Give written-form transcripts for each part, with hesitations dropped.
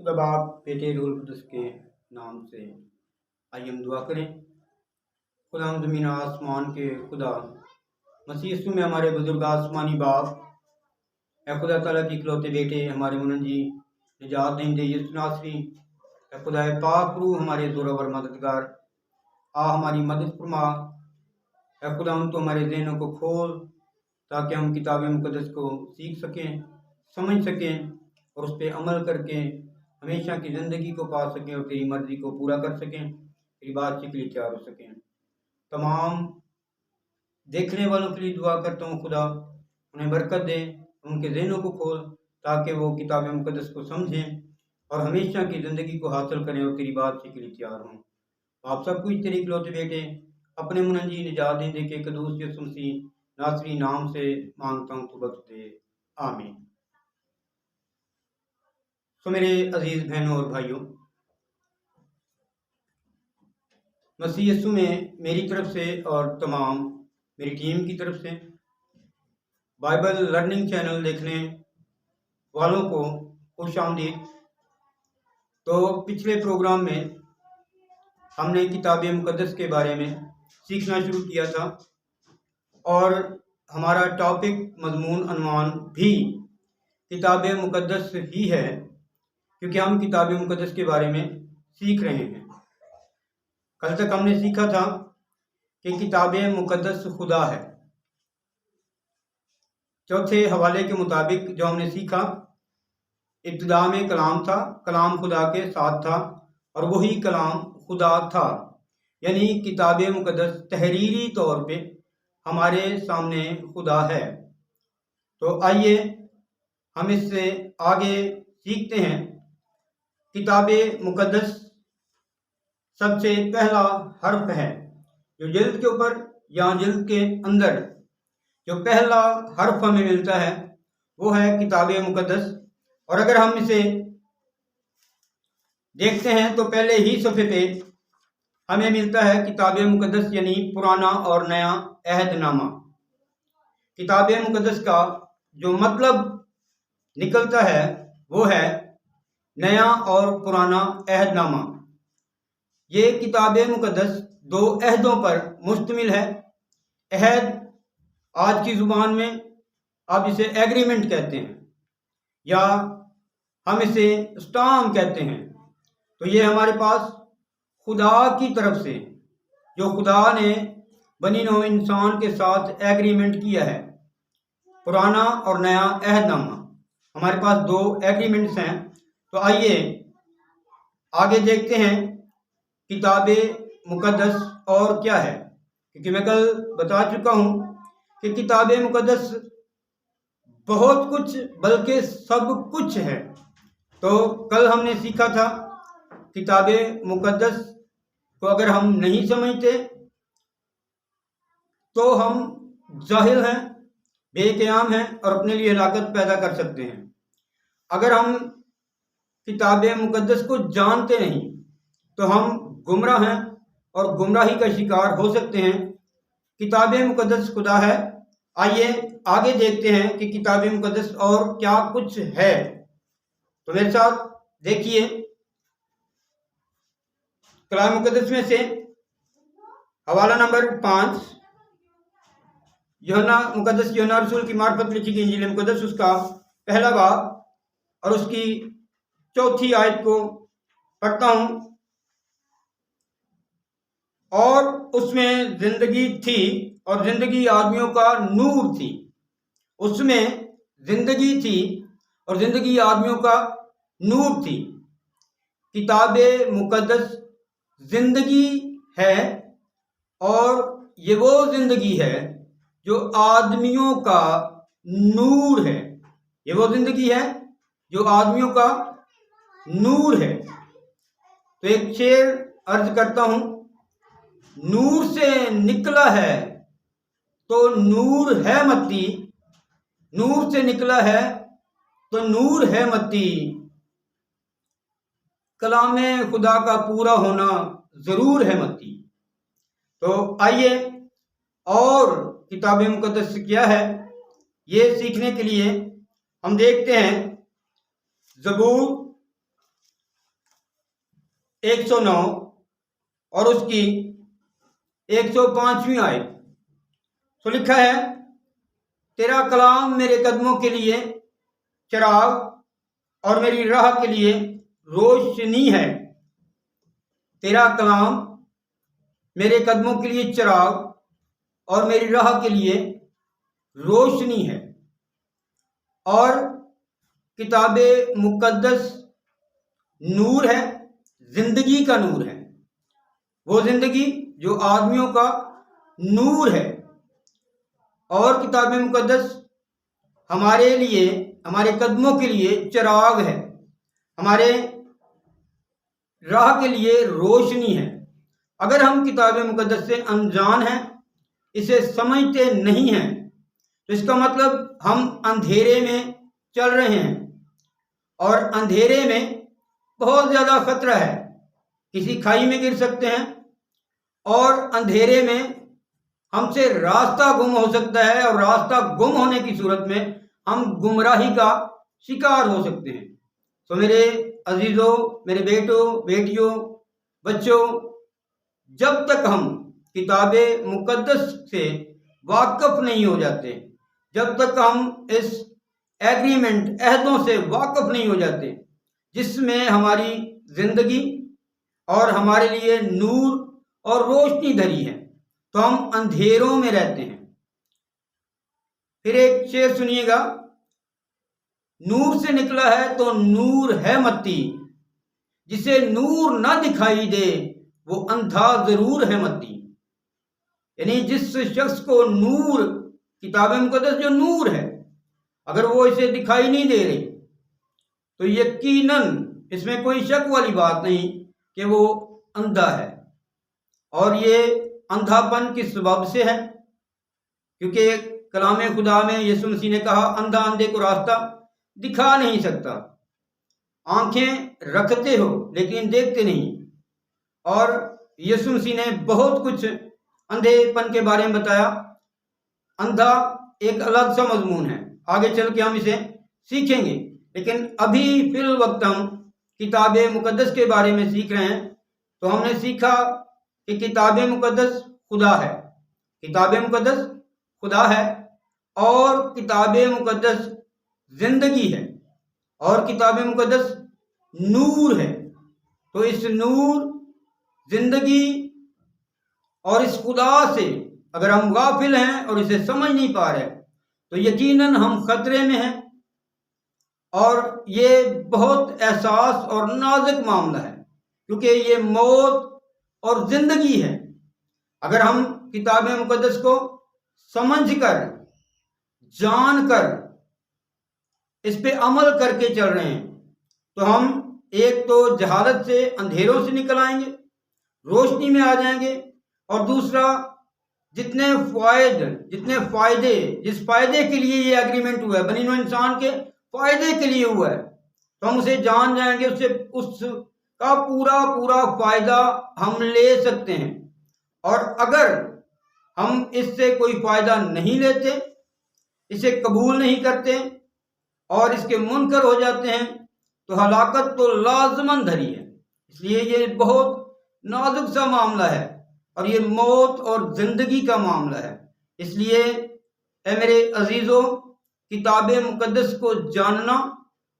خدا باپ بیٹے روح القدس کے نام سے آئیے ہم دعا کریں۔ خدا ہم زمین آسمان کے خدا، مسیح یسوع میں ہمارے بزرگ آسمانی باپ، اے خدا تعالیٰ کی اکلوتے بیٹے ہمارے منجی نجات دہندے یسوع ناصری، اے خدا پاک روح ہمارے زورور مددگار، ہماری مدد فرما۔ اے خدا ہم تو ہمارے ذہنوں کو کھول تاکہ ہم کتاب مقدس کو سیکھ سکیں، سمجھ سکیں اور اس پہ عمل کر کے ہمیشہ کی زندگی کو پا سکیں اور تیری مرضی کو پورا کر سکیں، تیری بات کے لیے تیار ہو سکیں۔ تمام دیکھنے والوں کے لیے دعا کرتا ہوں خدا انہیں برکت دے، ان کے ذہنوں کو کھول تاکہ وہ کتاب مقدس کو سمجھیں اور ہمیشہ کی زندگی کو حاصل کریں اور تیری بات کے لیے تیار ہوں۔ آپ سب کچھ تیرے اکلوتے بیٹے اپنے منجی نجات دہندے کے قدوس یسوع مسیح ناصری نام سے مانگتا ہوں، تو بخش دے، آمین۔ تو میرے عزیز بہنوں اور بھائیوں، مسیح یسوع میں میری طرف سے اور تمام میری ٹیم کی طرف سے بائبل لرننگ چینل دیکھنے والوں کو خوش آمدید۔ تو پچھلے پروگرام میں ہم نے کتاب مقدس کے بارے میں سیکھنا شروع کیا تھا اور ہمارا ٹاپک مضمون عنوان بھی کتاب مقدس ہی ہے، کیونکہ ہم کتاب مقدس کے بارے میں سیکھ رہے ہیں۔ کل تک ہم نے سیکھا تھا کہ کتاب مقدس خدا ہے۔ چوتھے حوالے کے مطابق جو ہم نے سیکھا، ابتدا میں کلام تھا، کلام خدا کے ساتھ تھا اور وہی کلام خدا تھا، یعنی کتاب مقدس تحریری طور پہ ہمارے سامنے خدا ہے۔ تو آئیے ہم اس سے آگے سیکھتے ہیں۔ کتاب مقدس سب سے پہلا حرف ہے جو جلد کے اوپر یا جلد کے اندر جو پہلا حرف ہمیں ملتا ہے وہ ہے کتاب مقدس، اور اگر ہم اسے دیکھتے ہیں تو پہلے ہی صفحے پہ ہمیں ملتا ہے کتاب مقدس یعنی پرانا اور نیا عہد نامہ۔ کتاب مقدس کا جو مطلب نکلتا ہے وہ ہے نیا اور پرانا عہد نامہ۔ یہ کتاب مقدس دو عہدوں پر مشتمل ہے۔ عہد آج کی زبان میں آپ اسے ایگریمنٹ کہتے ہیں یا ہم اسے اسٹام کہتے ہیں۔ تو یہ ہمارے پاس خدا کی طرف سے جو خدا نے بنی نوع انسان کے ساتھ ایگریمنٹ کیا ہے، پرانا اور نیا عہد نامہ، ہمارے پاس دو ایگریمنٹس ہیں۔ تو آئیے آگے دیکھتے ہیں کتاب مقدس اور کیا ہے، کیونکہ میں کل بتا چکا ہوں کہ کتاب مقدس بہت کچھ بلکہ سب کچھ ہے۔ تو کل ہم نے سیکھا تھا کتاب مقدس کو اگر ہم نہیں سمجھتے تو ہم جاہل ہیں، بے قیام ہیں اور اپنے لیے ہلاکت پیدا کر سکتے ہیں۔ اگر ہم کتاب مقدس کو جانتے نہیں تو ہم گمراہ ہیں اور گمراہی کا شکار ہو سکتے ہیں۔ کتاب مقدس خدا ہے۔ آئیے آگے دیکھتے ہیں کہ کتاب مقدس اور کیا کچھ ہے۔ تو میرے ساتھ دیکھیے کلام مقدس میں سے حوالہ نمبر 5، یوحنا مقدس یوحنا رسول کی معرفت لکھی گئی انجیل مقدس، اس کا پہلا باب اور اس کی 4 آیت کو پڑھتا ہوں۔ اور اس میں زندگی تھی اور زندگی آدمیوں کا نور تھی۔ اس میں زندگی تھی اور زندگی آدمیوں کا نور تھی۔ کتاب مقدس زندگی ہے اور یہ وہ زندگی ہے جو آدمیوں کا نور ہے۔ یہ وہ زندگی ہے جو آدمیوں کا نور ہے۔ تو ایک شعر عرض کرتا ہوں، نور سے نکلا ہے تو نور ہے متی، نور سے نکلا ہے تو نور ہے متی، کلام خدا کا پورا ہونا ضرور ہے متی۔ تو آئیے اور کتاب مقدس کیا ہے یہ سیکھنے کے لیے ہم دیکھتے ہیں زبور 109 اور اس کی 105ویں آیت۔ تو لکھا ہے، تیرا کلام میرے قدموں کے لیے چراغ اور میری راہ کے لیے روشنی ہے۔ تیرا کلام میرے قدموں کے لیے چراغ اور میری راہ کے لیے روشنی ہے۔ اور کتاب مقدس نور ہے، زندگی کا نور ہے، وہ زندگی جو آدمیوں کا نور ہے۔ اور کتاب مقدس ہمارے لیے، ہمارے قدموں کے لیے چراغ ہے، ہمارے راہ کے لیے روشنی ہے۔ اگر ہم کتاب مقدس سے انجان ہیں، اسے سمجھتے نہیں ہیں، تو اس کا مطلب ہم اندھیرے میں چل رہے ہیں، اور اندھیرے میں بہت زیادہ خطرہ ہے، کسی کھائی میں گر سکتے ہیں، اور اندھیرے میں ہم سے راستہ گم ہو سکتا ہے، اور راستہ گم ہونے کی صورت میں ہم گمراہی کا شکار ہو سکتے ہیں۔ تو میرے عزیزوں، میرے بیٹوں، بیٹیوں، بچوں، جب تک ہم کتاب مقدس سے واقف نہیں ہو جاتے، جب تک ہم اس ایگریمنٹ، عہدوں سے واقف نہیں ہو جاتے جس میں ہماری زندگی اور ہمارے لیے نور اور روشنی دھری ہے، تو ہم اندھیروں میں رہتے ہیں۔ پھر ایک شعر سنیے گا، نور سے نکلا ہے تو نور ہے متی، جسے نور نہ دکھائی دے وہ اندھا ضرور ہے متی۔ یعنی جس شخص کو نور، کتاب مقدس جو نور ہے، اگر وہ اسے دکھائی نہیں دے رہی، تو یقیناً اس میں کوئی شک والی بات نہیں کہ وہ اندھا ہے۔ اور یہ اندھا پن کس سبب سے ہے؟ کیونکہ کلام خدا میں یسوع مسیح نے کہا، اندھا اندھے کو راستہ دکھا نہیں سکتا۔ آنکھیں رکھتے ہو لیکن دیکھتے نہیں۔ اور یسوع مسیح نے بہت کچھ اندھے پن کے بارے میں بتایا۔ اندھا ایک الگ سا مضمون ہے، آگے چل کے ہم اسے سیکھیں گے، لیکن ابھی فی الوقت ہم کتاب مقدس کے بارے میں سیکھ رہے ہیں۔ تو ہم نے سیکھا کہ کتاب مقدس خدا ہے، کتاب مقدس خدا ہے، اور کتاب مقدس زندگی ہے، اور کتاب مقدس نور ہے۔ تو اس نور، زندگی اور اس خدا سے اگر ہم غافل ہیں اور اسے سمجھ نہیں پا رہے، تو یقیناً ہم خطرے میں ہیں، اور یہ بہت احساس اور نازک معاملہ ہے، کیونکہ یہ موت اور زندگی ہے۔ اگر ہم کتاب مقدس کو سمجھ کر، جان کر، اس پہ عمل کر کے چل رہے ہیں، تو ہم ایک تو جہالت سے، اندھیروں سے نکل آئیں گے، روشنی میں آ جائیں گے، اور دوسرا جتنے فائدے، جس فائدے کے لیے یہ ایگریمنٹ ہوا ہے، بنی نوع انسان کے فائدے کے لیے ہوا ہے، تو ہم اسے جان جائیں گے، اس کا پورا فائدہ ہم لے سکتے ہیں۔ اور اگر ہم اس سے کوئی فائدہ نہیں لیتے، اسے قبول نہیں کرتے اور اس کے منکر ہو جاتے ہیں، تو ہلاکت تو لازماً دھری ہے۔ اس لیے یہ بہت نازک سا معاملہ ہے، اور یہ موت اور زندگی کا معاملہ ہے۔ اس لیے اے میرے عزیزوں، کتاب مقدس کو جاننا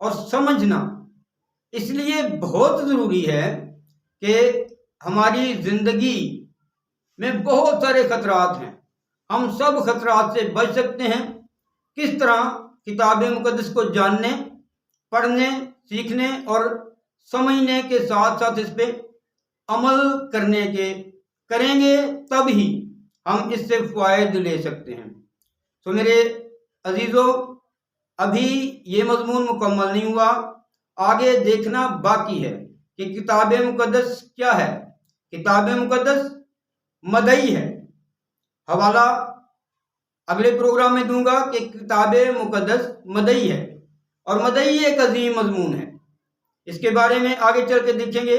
اور سمجھنا اس لیے بہت ضروری ہے کہ ہماری زندگی میں بہت سارے خطرات ہیں، ہم سب خطرات سے بچ سکتے ہیں۔ کس طرح؟ کتاب مقدس کو جاننے، پڑھنے، سیکھنے اور سمجھنے کے ساتھ ساتھ اس پہ عمل کریں گے، تب ہی ہم اس سے فائدہ لے سکتے ہیں۔ تو میرے عزیزوں، ابھی یہ مضمون مکمل نہیں ہوا، آگے دیکھنا باقی ہے کہ کتاب مقدس کیا ہے۔ کتاب مقدس مدعی ہے۔ حوالہ اگلے پروگرام میں دوں گا کہ کتاب مقدس مدعی ہے، اور مدعی ایک عظیم مضمون ہے، اس کے بارے میں آگے چل کے دیکھیں گے۔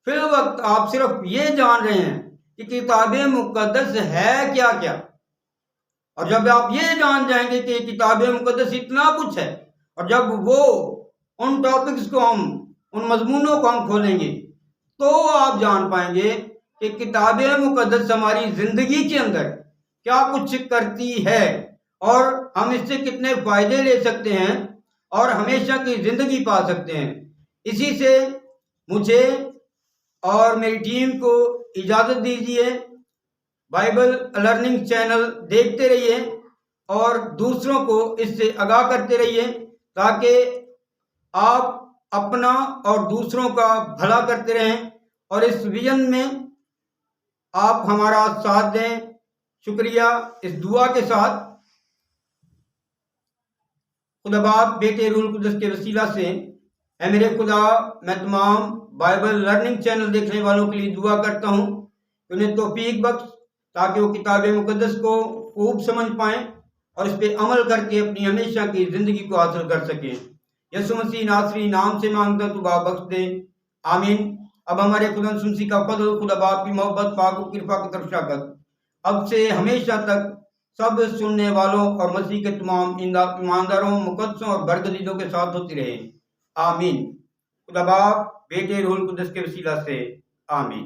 فی الوقت آپ صرف یہ جان رہے ہیں کہ کتاب مقدس ہے کیا کیا، اور جب آپ یہ جان جائیں گے کہ کتاب مقدس اتنا کچھ ہے، اور جب وہ ان ٹاپکس کو ان مضمونوں کو ہم کھولیں گے، تو آپ جان پائیں گے کہ کتاب مقدس ہماری زندگی کے اندر کیا کچھ کرتی ہے اور ہم اس سے کتنے فائدے لے سکتے ہیں اور ہمیشہ کی زندگی پا سکتے ہیں۔ اسی سے مجھے اور میری ٹیم کو اجازت دیجیے، بائبل لرننگ چینل دیکھتے رہیے اور دوسروں کو اس سے آگاہ کرتے رہیے تاکہ آپ اپنا اور دوسروں کا بھلا کرتے رہیں اور اس ویژن میں آپ ہمارا ساتھ دیں۔ شکریہ۔ اس دعا کے ساتھ خدا باپ، بیٹے، روح القدس کے وسیلہ سے اے میرے خدا، میں تمام بائبل لرننگ چینل دیکھنے والوں کے لیے دعا کرتا ہوں کہ انہیں توفیق بخش تاکہ وہ کتاب مقدس کو خوب سمجھ پائیں اور اس پہ عمل کر کے اپنی ہمیشہ کی زندگی کو حاصل کر سکیں۔ یسوع مسیح ناصری نام سے مانگتا تو باپ بخش دے، آمین۔ اب ہمارے خدا مسیح کا فضل، خدا باپ کی محبت، پاک و کرپا کی طرف شاکر اب سے ہمیشہ تک سب سننے والوں اور مسیح کے تمام ایمانداروں، مقدسوں اور برگزیدوں کے ساتھ ہوتی رہے، آمین۔ خدا باپ، بیٹے، روح القدس کے وسیلہ سے، آمین۔